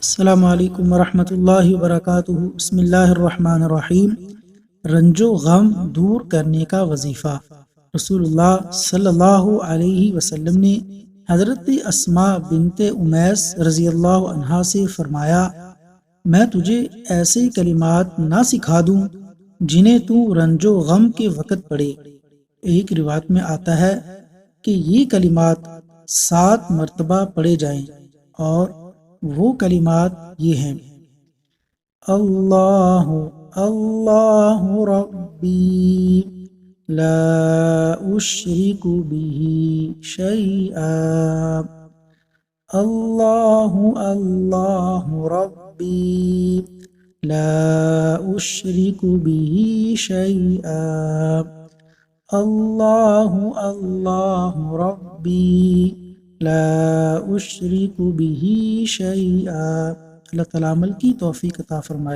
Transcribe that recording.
السلام علیکم ورحمۃ اللہ وبرکاتہ۔ بسم اللہ الرحمن الرحیم۔ رنج و غم دور کرنے کا وظیفہ۔ رسول اللہ صلی اللہ علیہ وسلم نے حضرت اسماء بنت امیس رضی اللہ عنہا سے فرمایا، میں تجھے ایسے کلمات نہ سکھا دوں جنہیں تو رنج و غم کے وقت پڑھے۔ ایک روایت میں آتا ہے کہ یہ کلمات 7 مرتبہ پڑھے جائیں، اور وہ کلمات یہ ہیں: اللہ اللہ ربی لا اشرک به شیئا، اللہ اللہ ربی لا اشرک به شیئا، اللہ اللہ ربی لا اشرک به شیئا۔ اللہ تعالیٰ عمل کی توفیق عطا فرمائے۔